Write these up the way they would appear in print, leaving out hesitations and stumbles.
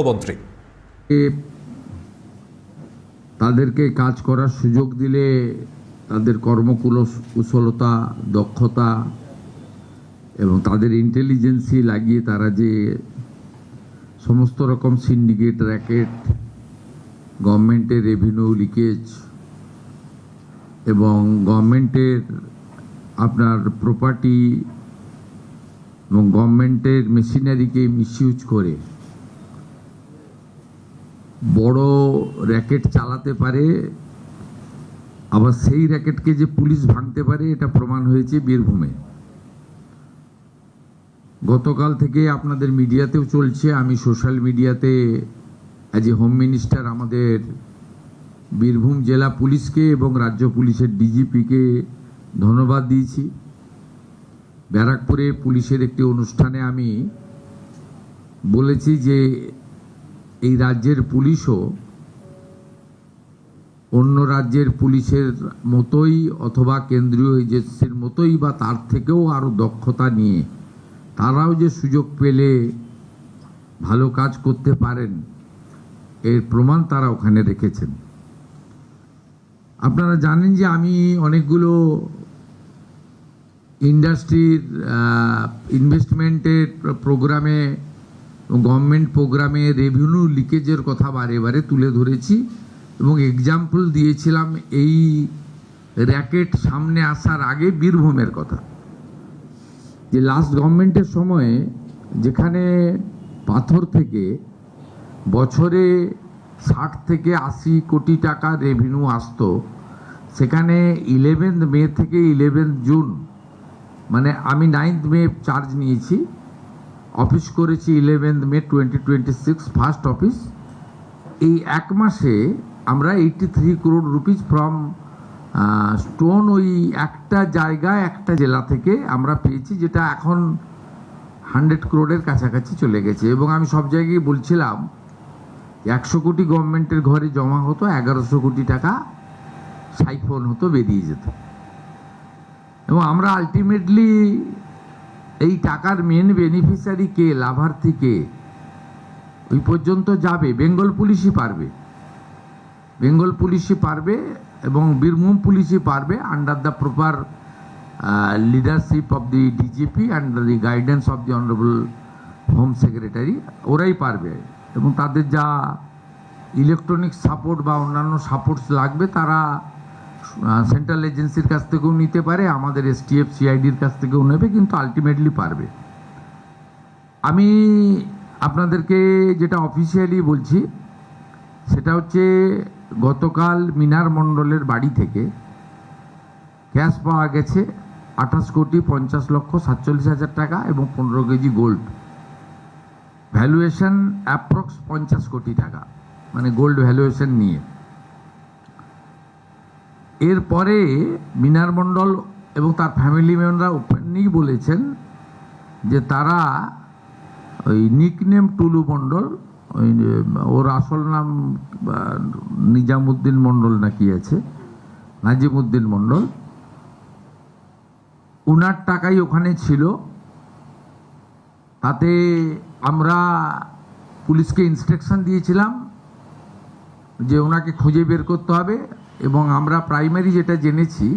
মন্ত্রী তাদেরকে কাজ করার সুযোগ দিলে তাদের কর্মকুশলতা, দক্ষতা এবং তাদের ইন্টেলিজেন্সি লাগিয়ে তারা যে সমস্ত রকম সিন্ডিকেট, র্যাকেট, গভর্নমেন্টের রেভিনিউ লিকেজ এবং গভর্নমেন্টের আপনার প্রপার্টি এবং গভর্নমেন্টের মেশিনারিকে মিসইউজ করে বড় র্যাকেট চালাতে পারে, আবার সেই র্যাকেটকে যে পুলিশ ভাঙতে পারে, এটা প্রমাণ হয়েছে বীরভূমে। গতকাল থেকে আপনাদের মিডিয়াতেও চলছে, আমি সোশ্যাল মিডিয়াতে অ্যাজ এ হোম মিনিস্টার আমাদের বীরভূম জেলা পুলিশকে এবং রাজ্য পুলিশের ডিজিপিকে ধন্যবাদ দিয়েছি। ব্যারাকপুরে পুলিশের একটি অনুষ্ঠানে আমি বলেছি যে এই রাজ্যের পুলিশও অন্য রাজ্যের পুলিশের মতোই অথবা কেন্দ্রীয় এজেন্সির মতোই বা তার থেকেও আরও দক্ষতা নিয়ে তারাও যে সুযোগ পেলে ভালো কাজ করতে পারেন, এর প্রমাণ তারা ওখানে রেখেছেন। আপনারা জানেন যে আমি অনেকগুলো ইন্ডাস্ট্রির ইনভেস্টমেন্টের প্রোগ্রামে, গভর্নমেন্ট প্রোগ্রামে রেভিনিউ লিকেজের কথা বারে বারে তুলে ধরেছি এবং এক্সাম্পল দিয়েছিলাম এই র্যাকেট সামনে আসার আগে বীরভূমের কথা, যে লাস্ট গভর্নমেন্টের সময়ে যেখানে পাথর থেকে বছরে 60 থেকে 80 কোটি টাকা রেভিনিউ আসতো, সেখানে 11 মে থেকে 11 জুন, মানে আমি 9 মে চার্জ নিয়েছি, অফিস করেছি 11 মে 2026 ফার্স্ট অফিস। এই এক মাসে আমরা 83 crore রুপিস ফ্রম স্টোন ওই একটা জায়গায় একটা জেলা থেকে আমরা পেয়েছি, যেটা এখন 100 crore কাছাকাছি চলে গেছে। এবং আমি সব জায়গায় বলছিলাম 100 কোটি গভর্নমেন্টের ঘরে জমা হতো, 1100 কোটি টাকা সাইফোন হতো, বেরিয়ে যেত। এবং আমরা আলটিমেটলি এই টাকার মেন বেনিফিশিয়ারি কে, লাভার্থী কে, ওই পর্যন্ত যাবে বেঙ্গল পুলিশই পারবে, বেঙ্গল পুলিশই পারবে এবং বীরভূম পুলিশই পারবে, under the proper leadership of the DGP and the guidance of the honourable home secretary, ওরাই পারবে। এবং তাদের যা ইলেকট্রনিক সাপোর্ট বা অন্যান্য সাপোর্টস লাগবে তারা সেন্ট্রাল এজেন্সির কাছ থেকেও নিতে পারে, আমাদের এসটিএফ সিআইডির কাছ থেকেও নেবে, কিন্তু আলটিমেটলি পারবে। আমি আপনাদেরকে যেটা অফিসিয়ালি বলছি সেটা হচ্ছে, গতকাল মিনার মণ্ডলের বাড়ি থেকে ক্যাশ পাওয়া গেছে 28,50,47,000 টাকা এবং 15 কেজি গোল্ড, ভ্যালুয়েশন অ্যাপ্রক্স 50 কোটি টাকা, মানে গোল্ড ভ্যালুয়েশন নিয়ে। এরপরে মিনার মণ্ডল এবং তার ফ্যামিলি মেম্বাররা ওপেনলি বলেছেন যে তারা ওই নিকনেম টুলু মণ্ডল, ওই ওর আসল নাম নিজামুদ্দিন মণ্ডল না কি আছে, নাজিমুদ্দিন মণ্ডল, উনার টাকাই ওখানে ছিল। তাতে আমরা পুলিশকে ইনস্ট্রাকশন দিয়েছিলাম যে ওনাকে খুঁজে বের করতে হবে, এবং আমরা প্রাইমারি যেটা জেনেছি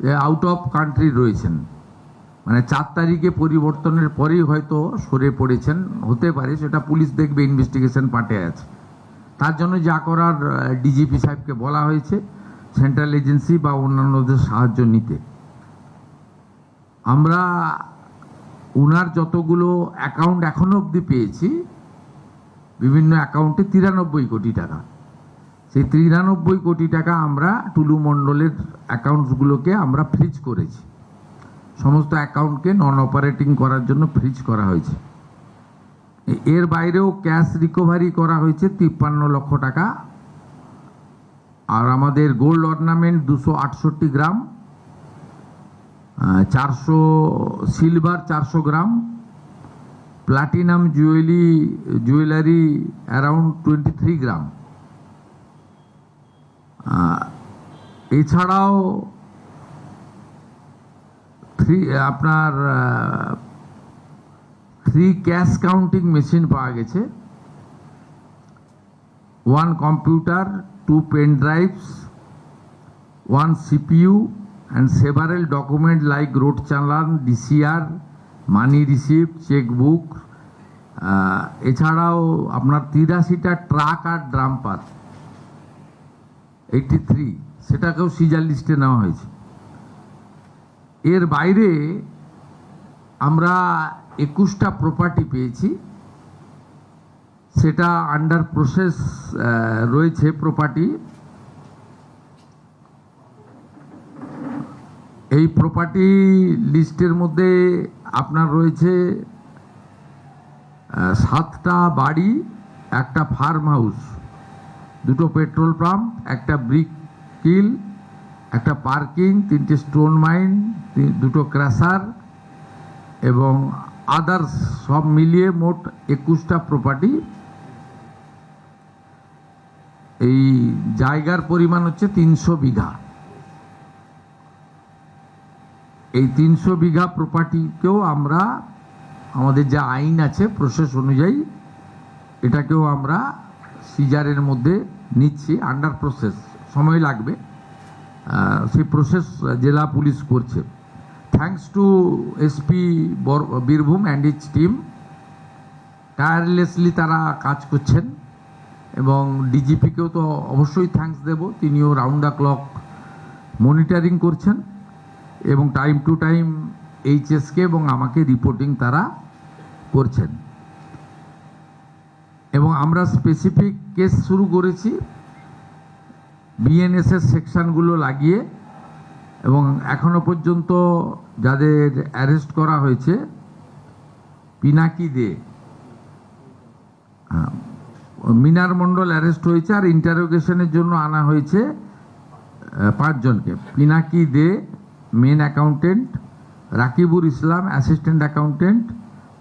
যে আউট অফ কান্ট্রি রয়েছেন, মানে 4 তারিখে পরিবর্তনের পরেই হয়তো সরে পড়েছেন, হতে পারে, সেটা পুলিশ দেখবে, ইনভেস্টিগেশন পার্টে আছে। তার জন্য যা করার ডিজিপি সাহেবকে বলা হয়েছে সেন্ট্রাল এজেন্সি বা অন্যান্যদের সাহায্য নিতে। আমরা উনার যতগুলো অ্যাকাউন্ট এখনো অবধি পেয়েছি, বিভিন্ন অ্যাকাউন্টে 93 কোটি টাকা, সেই 93 কোটি টাকা আমরা টুলু মণ্ডলের অ্যাকাউন্টসগুলোকে আমরা ফ্রিজ করেছি, সমস্ত অ্যাকাউন্টকে নন অপারেটিং করার জন্য ফ্রিজ করা হয়েছে। এর বাইরেও ক্যাশ রিকভারি করা হয়েছে 53 লক্ষ টাকা, আর আমাদের গোল্ড অর্নামেন্ট 268 গ্রাম, 400 সিলভার 400 গ্রাম, প্লাটিনাম জুয়েলারি অ্যারাউন্ড 23 গ্রাম। এছাড়াও আপনার 3 ক্যাশ কাউন্টিং মেশিন পাওয়া গেছে, 1 computer, 2 pen drives, 1 CPU and several documents like road challan, DCR, money receipt, checkbook, এছাড়াও আপনার 83টা ট্রাক আর ড্রাম্পার 83 সেটাকেও সিজার লিস্টে নেওয়া হয়েছে। এর বাইরে আমরা 21টা প্রপার্টি পেয়েছি, সেটা আন্ডার প্রসেস রয়েছে। প্রপার্টি এই প্রপার্টি লিস্টের মধ্যে আপনার রয়েছে 7টা বাড়ি, একটা ফার্ম হাউস, 2টো পেট্রোল পাম্প, একটা ব্রিক কিল, একটা পার্কিং, 3টে স্টোন মাইন, 2টো ক্র্যাশার এবং আদার্স সব মিলিয়ে মোট 21টা প্রপার্টি। এই জায়গার পরিমাণ হচ্ছে 300 বিঘা। এই 300 বিঘা প্রপার্টিকেও আমরা আমাদের যে আইন আছে প্রসেস অনুযায়ী এটাকেও আমরা সিজারের মধ্যে নিচ্ছি, আন্ডার প্রসেস, সময় লাগবে, সেই প্রসেস জেলা পুলিশ করছে। Thanks to SP Birbhum and it's team, tirelessly তারা কাজ করছেন এবং ডিজিপিকেও তো অবশ্যই থ্যাঙ্কস দেব, তিনিও রাউন্ড দ্য ক্লক মনিটরিং করছেন এবং টাইম টু টাইম এইচএসকে এবং আমাকে রিপোর্টিং তারা করছেন। এবং আমরা স্পেসিফিক কেস শুরু করেছি বিএনএসএস সেকশনগুলো লাগিয়ে, এবং এখনো পর্যন্ত যাদের অ্যারেস্ট করা হয়েছে পিনাকি দে, মিনার মণ্ডল অ্যারেস্ট হয়েছে, আর ইন্টারোগেশনের জন্য আনা হয়েছে 5 জনকে। Pinaki De main accountant, Rakibul Islam assistant accountant,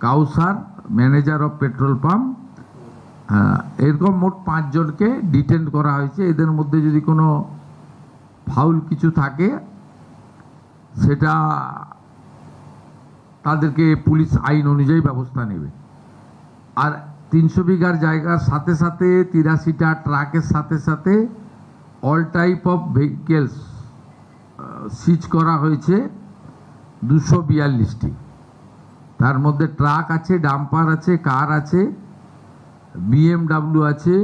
Kausar manager of petrol pump, এরকম মোট 5 জনকে ডিটেন করা হয়েছে। এদের মধ্যে যদি কোনো ফাউল কিছু থাকে সেটা তাদেরকে পুলিশ আইন অনুযায়ী ব্যবস্থা নেবে। আর 300 বিঘার জায়গার সাথে সাথে 83টা ট্রাকের সাথে সাথে অল টাইপ অফ ভেহিকেলস সিজ করা হয়েছে 242টি। তার মধ্যে ট্রাক আছে, ডাম্পার আছে, কার আছে, বিএমডাব্লিউ আছে,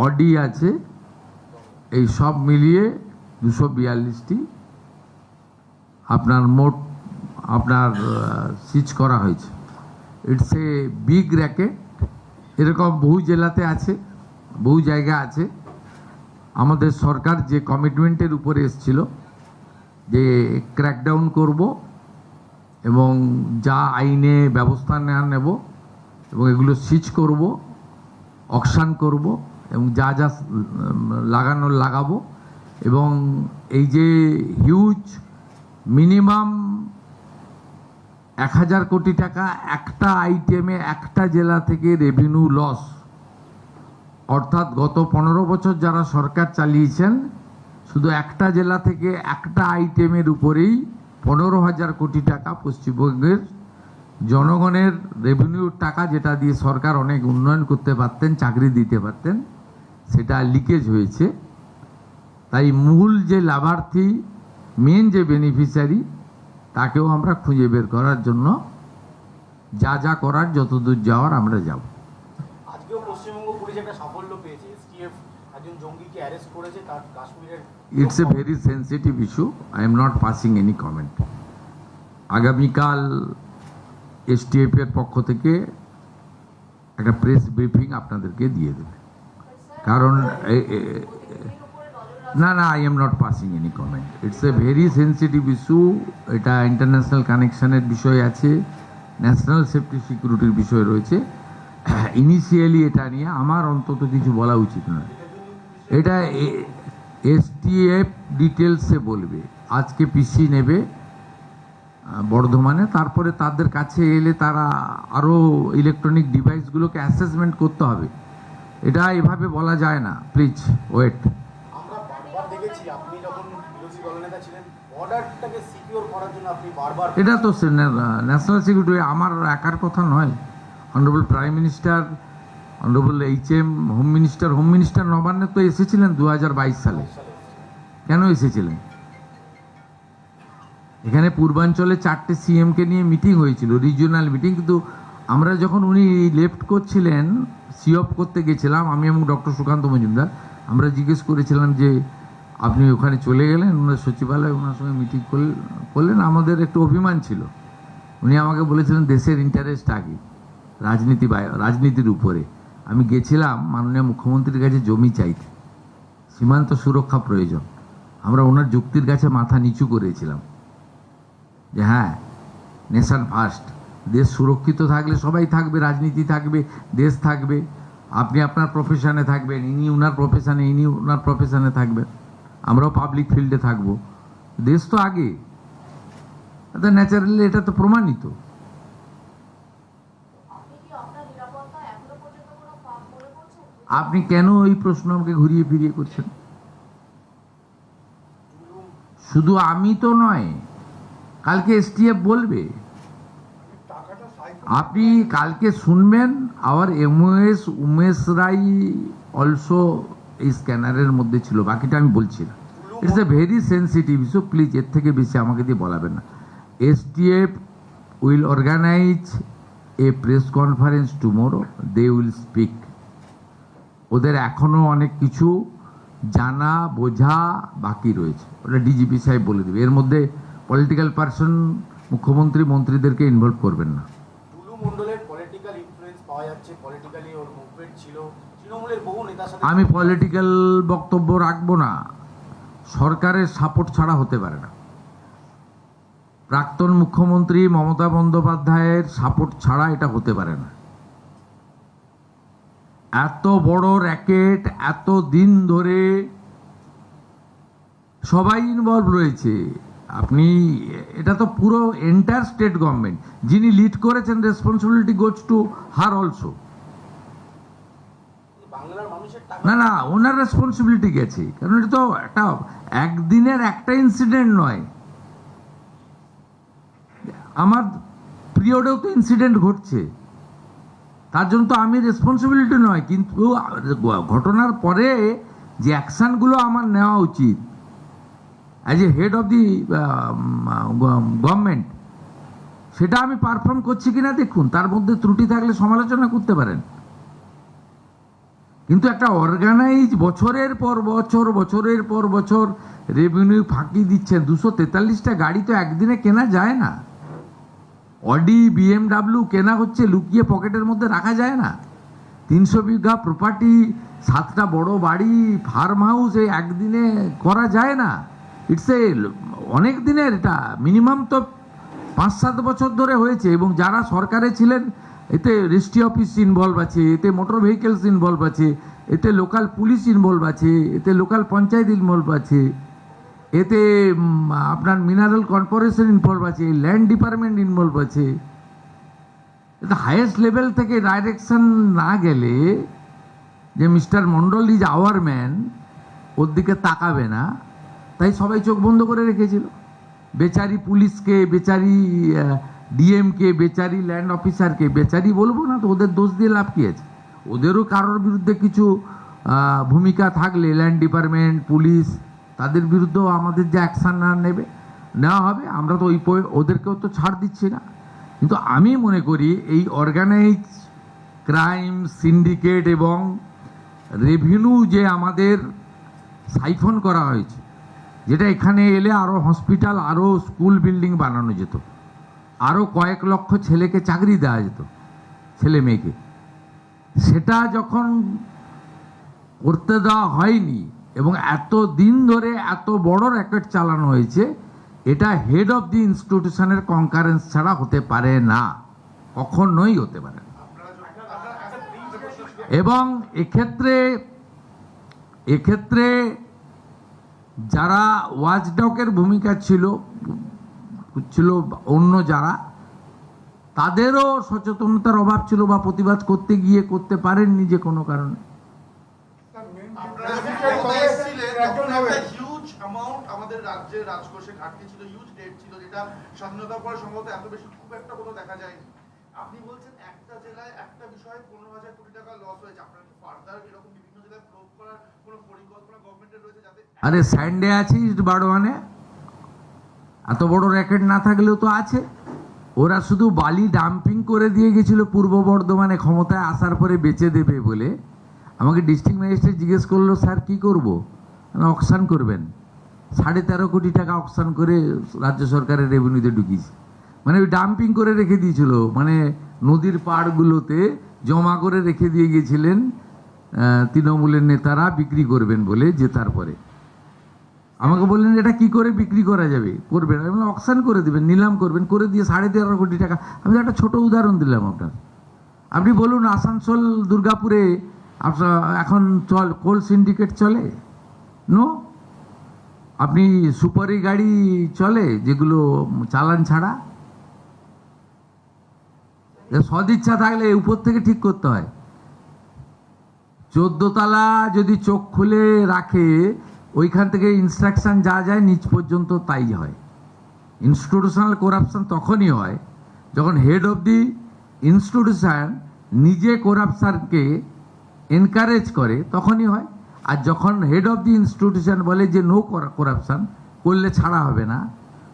অডি আছে, এই সব মিলিয়ে 242টি আপনার মোট আপনার সিজ করা হয়েছে। It's a big racket. এরকম বহু জেলাতে আছে, বহু জায়গা আছে। আমাদের সরকার যে কমিটমেন্টের উপরে এসেছিল যে ক্র্যাকডাউন করব এবং যা আইনে ব্যবস্থা নেব এবং এগুলো সিজ করব, অকশন করব এবং যা যা লাগানোর লাগাবো, এবং এই যে হিউজ মিনিমাম 1000 কোটি টাকা একটা আইটেমে একটা জেলা থেকে রেভিনিউ লস, অর্থাৎ গত 15 বছর যারা সরকার চালিয়েছেন শুধু একটা জেলা থেকে একটা আইটেমের উপরেই 15,000 কোটি টাকা পশ্চিমবঙ্গের জনগণের রেভিনিউর টাকা, যেটা দিয়ে সরকার অনেক উন্নয়ন করতে পারতেন, চাকরি দিতে পারতেন, সেটা লিকেজ হয়েছে। তাই মূল যে লাভার্থী, মেন যে বেনিফিশিয়ারি, তাকেও আমরা খুঁজে বের করার জন্য যা যা করার, যতদূর যাওয়ার আমরা যাব। আজকেও পশ্চিমবঙ্গ পুলিশ একটা সাফল্য পেয়েছে, এসটিএফ একজন জঙ্গিকে অ্যারেস্ট করেছে, তার কাশ্মীরের। It's a very sensitive issue, I am not passing any comment. আগামীকাল এসটিএফ এর পক্ষ থেকে একটা প্রেস ব্রিফিং আপনাদেরকে দিয়ে দেবে, কারণ না না, I am not passing any comment. It's a very sensitive issue. এটা ইন্টারন্যাশনাল কানেকশনের বিষয় আছে, ন্যাশনাল সেফটি সিকিউরিটির বিষয় রয়েছে। ইনিশিয়ালি এটা নিয়ে আমার অন্তত কিছু বলা উচিত নয়। এটা এসটিএফ ডিটেলসে বলবে। আজকে পিসি নেবে বর্ধমানে, তারপরে তাদের কাছে এলে তারা আরও ইলেকট্রনিক ডিভাইসগুলোকে অ্যাসেসমেন্ট করতে হবে। এটা এভাবে বলা যায় না, প্লিজ ওয়েট। আমরা বারবার দেখেছি আপনি যখন বিরোধী দলনেতা ছিলেন, বর্ডারটাকে সিকিউর করার জন্য আপনি বারবার, এটা তো ন্যাশনাল সিকিউরিটি আমার একার কথা নয়। Honourable prime minister honourable HM home minister নবান্নে তো এসেছিলেন 2022 সালে। কেন এসেছিলেন? এখানে পূর্বাঞ্চলে 4টে CM-কে নিয়ে মিটিং হয়েছিল, রিজিওনাল মিটিং, কিন্তু আমরা যখন উনি লেফট করছিলেন, সিঅপ করতে গেছিলাম আমি এবং ডক্টর সুকান্ত মজুমদার, আমরা জিজ্ঞেস করেছিলাম যে আপনি ওখানে চলে গেলেন, ওনার সচিবালয় ওনার সঙ্গে মিটিং করলেন। আমাদের একটু অভিমান ছিল। উনি আমাকে বলেছিলেন দেশের ইন্টারেস্ট আগে, রাজনীতির উপরে। আমি গেছিলাম মাননীয় মুখ্যমন্ত্রীর কাছে জমি চাইতে, সীমান্ত সুরক্ষা প্রয়োজন। আমরা ওনার যুক্তির কাছে মাথা নিচু করেছিলাম যে হ্যাঁ, নেশন ফার্স্ট, দেশ সুরক্ষিত থাকলে সবাই থাকবে, রাজনীতি থাকবে, দেশ থাকবে, আপনি আপনার প্রফেশনে থাকবেন, ইনি ওনার প্রফেশনে থাকবেন, আমরাও পাবলিক ফিল্ডে থাকবো, দেশ তো আগে। ন্যাচারালি এটা তো প্রমাণিত। আপনি কেন এই প্রশ্ন আমাকে ঘুরিয়ে ফিরিয়ে করছেন? শুধু আমি তো নয়, কালকে STF বলবে, আপনি কালকে শুনবেন। Our MOS Umesh Rai also এই স্ক্যানারের মধ্যে ছিল, বাকিটা আমি বলছি না। It's a very sensitive issue, please এর থেকে বেশি আমাকে দিয়ে বলাবেন না। STF will organise a press conference tomorrow, they will speak. ওদের এখনও অনেক কিছু জানা বোঝা বাকি রয়েছে, ওটা ডিজিপি সাহেব বলে দেবে। এর মধ্যে পলিটিক্যাল পার্সন, মুখ্যমন্ত্রী, মন্ত্রীদেরকে ইনভলভ করবেন না। টুলু মণ্ডলের পলিটিক্যাল ইনফ্লুয়েন্স পাওয়া যাচ্ছে, পলিটিক্যালি ওর মুভমেন্ট ছিল, তৃণমূলের বহু নেতার সাথে। আমি পলিটিক্যাল বক্তব্য রাখবো না, সরকারের সাপোর্ট ছাড়া হতে পারে না। প্রাক্তন মুখ্যমন্ত্রী মমতা বন্দ্যোপাধ্যায়ের সাপোর্ট ছাড়া এটা হতে পারে না। এত বড় র্যাকেট, এত দিন ধরে সবাই ইনভলভ রয়েছে। আপনি এটা তো পুরো এন্টায়ার স্টেট গভর্নমেন্ট, যিনি লিড করেছেন, responsibility goes to her also. বাংলার মানুষের টাকা না, ওনার রেসপন্সিবিলিটি গেছে, কারণ এটা তো একটা একদিনের একটা ইনসিডেন্ট নয়। আমার পিরিয়ডেও তো ইনসিডেন্ট ঘটছে, তার জন্য তো আমি রেসপন্সিবিলিটি নয়, কিন্তু ঘটনার পরে যে অ্যাকশানগুলো আমার নেওয়া উচিত as a head of the government, সেটা আমি পারফর্ম করছি কিনা দেখুন। তার মধ্যে ত্রুটি থাকলে সমালোচনা করতে পারেন, কিন্তু একটা অর্গানাইজ বছরের পর বছর রেভিনিউ ফাঁকি দিচ্ছেন। 243টা গাড়ি তো একদিনে কেনা যায় না। অডি, BMW কেনা হচ্ছে, লুকিয়ে পকেটের মধ্যে রাখা যায় না। 300 বিঘা প্রপার্টি, 7টা বড় বাড়ি, ফার্ম হাউস একদিনে করা যায় না। ইটস এ অনেক দিনের, এটা মিনিমাম তো 5-7 বছর ধরে হয়েছে। এবং যারা সরকারে ছিলেন, এতে রেজিস্ট্রি অফিস ইনভলভ আছে, এতে মোটর ভেহিকেলস ইনভলভ আছে, এতে লোকাল পুলিশ ইনভলভ আছে, এতে লোকাল পঞ্চায়েত ইনভলভ আছে, এতে আপনার মিনারেল কর্পোরেশন ইনভলভ আছে, ল্যান্ড ডিপার্টমেন্ট ইনভলভ আছে। এটা হাইয়েস্ট লেভেল থেকে ডাইরেকশন না গেলে যে mister Mondal is our man, ওর দিকে তাকাবে না, তাই সবাই চোখ বন্ধ করে রেখেছিল। বেচারি পুলিশকে, বেচারি ডিএমকে, বেচারি ল্যান্ড অফিসারকে, বেচারি বলবো না তো, ওদের দোষ দিয়ে লাভ কি আছে? ওদেরও কারোর বিরুদ্ধে কিছু ভূমিকা থাকলে, ল্যান্ড ডিপার্টমেন্ট, পুলিশ, তাদের বিরুদ্ধেও আমাদের যে অ্যাকশান নেওয়া হবে। আমরা তো ওদেরকেও তো ছাড় দিচ্ছি না। কিন্তু আমি মনে করি এই অর্গানাইজ ক্রাইম সিন্ডিকেট এবং রেভিনিউ যে আমাদের সাইফন করা হয়েছে, যেটা এখানে এলে আরও হসপিটাল, আরও স্কুল বিল্ডিং বানানো যেত, আরও কয়েক লক্ষ ছেলেকে চাকরি দেওয়া যেত, ছেলে মেয়েকে, সেটা যখন করতে দেওয়া হয়নি এবং এত দিন ধরে এত বড় র্যাকেট চালানো হয়েছে, এটা হেড অফ দি ইনস্টিটিউশনের কনকারেন্স ছাড়া হতে পারে না, কখনোই হতে পারে না। এবং এক্ষেত্রে যারা ওয়াচডগের ভূমিকা ছিল অন্য যারা, তাদেরও সচেতনতার অভাব ছিল বা প্রতিবাদ করতে গিয়ে করতে পারেননি যে কোনো কারণে। আমাদের রাজ্যের রাজকোষে ঘাটতি ছিল, হিউজ ডেট ছিল, যেটা স্বাধীনতার পরে সম্ভবত এত বেশি খুব একটা কোনো দেখা যায়নি। আপনি বলছেন একটা জেলায় একটা বিষয়ে 15,000 কোটি টাকা লস হয়েছে, আপনার কি ফার্দার এরকম বিভিন্ন জেলায় প্রয়োগ করার কোনো পরিকল্পনা গভর্নমেন্টের রয়েছে যাতে আরে স্যান্ডে আছে ইস্ট বারোয়ানে, এত বড় র্যাকেট না থাকলেও তো আছে। ওরা শুধু বালি ডাম্পিং করে দিয়ে গেছিল পূর্ব বর্ধমানে ক্ষমতায় আসার পরে বেচে দেবে বলে। আমাকে ডিস্ট্রিক্ট ম্যাজিস্ট্রেট জিজ্ঞেস করলো, স্যার কি করবো? অকশান করবেন। 13.5 কোটি টাকা অকশান করে রাজ্য সরকারের রেভিনিউতে ঢুকিয়েছে। মানে ওই ডাম্পিং করে রেখে দিয়েছিল, মানে নদীর পাড়গুলোতে জমা করে রেখে দিয়ে গিয়েছিলেন তৃণমূলের নেতারা বিক্রি করবেন বলে জেতার পরে। আমাকে বললেন এটা কি করে বিক্রি করা যাবে, করবেন? আমি বললাম অকশান করে দেবেন, নিলাম করবেন, করে দিয়ে 13.5 কোটি টাকা। আমি একটা ছোট উদাহরণ দিলাম আপনার। আপনি বলুন আসানসোল দুর্গাপুরে এখন কোল সিন্ডিকেট চলে? নো। আপনি সুপারি গাড়ি চলে যেগুলো চালান ছাড়া? সদিচ্ছা থাকলে উপর থেকে ঠিক করতে হয়। 14 তলা যদি চোখ খুলে রাখে, ওইখান থেকে ইনস্ট্রাকশন যা যায় নিচ পর্যন্ত তাই হয়। ইনস্টিটিউশনাল করাপশন তখনই হয় যখন হেড অফ দি ইনস্টিটিউশন নিজে করাপশনকে এনকারেজ করে, তখনই হয়। আর যখন হেড অফ দি ইনস্টিটিউশন বলে যে নো করাপশন, করলে ছাড়া হবে না,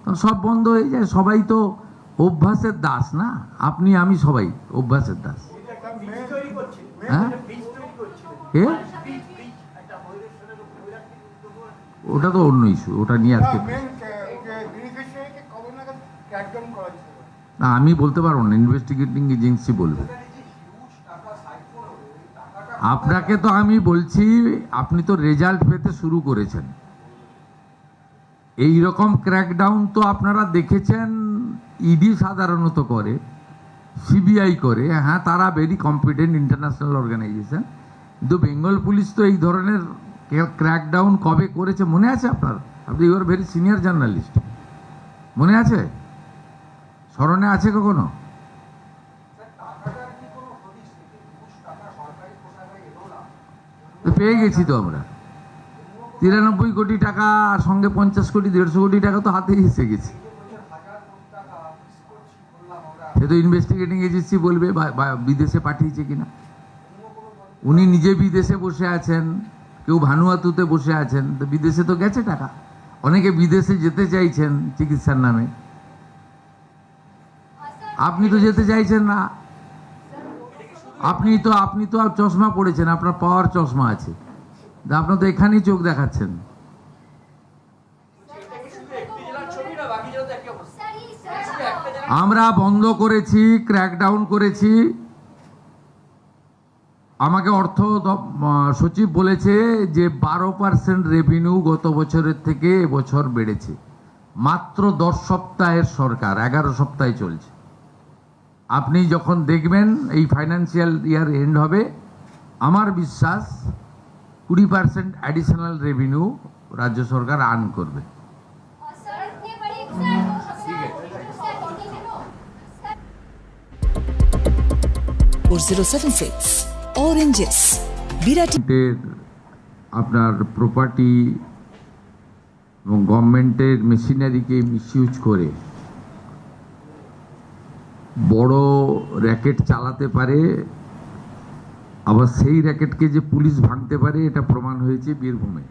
তখন সব বন্ধ হয়ে যায়। সবাই তো অভ্যাসের দাস না, আপনি আমি সবাই অভ্যাসের দাস। হ্যাঁ, এ ওটা তো অন্য ইস্যু, ওটা নিয়ে আসতে না, আমি বলতে পারবো না, ইনভেস্টিগেটিং এজেন্সি বলবে। আপনাকে তো আমি বলছি, আপনি তো রেজাল্ট পেতে শুরু করেছেন। এই রকম ক্র্যাকডাউন তো আপনারা দেখেছেন, ইডি সাধারণত করে, সিবিআই করে। হ্যাঁ, তারা ভেরি কম্পিটেন্ট ইন্টারন্যাশনাল অর্গানাইজেশন। কিন্তু বেঙ্গল পুলিশ তো এই ধরনের ক্র্যাকডাউন কবে করেছে মনে আছে আপনার? আপনি ইউর ভেরি সিনিয়র জার্নালিস্ট, মনে আছে? স্মরণে আছে কখনো? পেয়ে গেছি তো আমরা 93 কোটি টাকা, আর সঙ্গে 50 কোটি 150 কোটি টাকা তো হাতেই এসে গেছে। সে তো ইনভেস্টিগেটিং এজেন্সি বলবে বা বিদেশে পাঠিয়েছে কিনা। উনি নিজে বিদেশে বসে আছেন, কেউ ভানুয়াতুতে বসে আছেন, তো বিদেশে তো গেছে টাকা। অনেকে বিদেশে যেতে চাইছেন চিকিৎসার নামে, আপনি তো যেতে চাইছেন না। আপনি তো চশমা পড়েছেন, আপনার পাওয়ার চশমা আছে, আপনার তো এখানেই চোখ দেখাচ্ছেন। আমরা বন্ধ করেছি, ক্র্যাকডাউন করেছি। আমাকে অর্থ সচিব বলেছে যে 12% রেভিনিউ গত বছরের থেকে এবছর বেড়েছে। মাত্র 10 সপ্তাহের সরকার, 11 সপ্তাহে চলছে। আপনি যখন দেখবেন এই ফাইন্যান্সিয়াল ইয়ার এন্ড হবে, আমার বিশ্বাস 20% অ্যাডিশনাল রেভিনিউ রাজ্য সরকার আর্ন করবে। আপনার প্রপার্টি এবং গভর্নমেন্টের মেশিনারিকে মিসইউজ করে বড় র্যাকেট চালাতে পারে, আবার সেই র্যাকেটকে যে পুলিশ ভাঙতে পারে, এটা প্রমাণ হয়েছে বীরভূমে।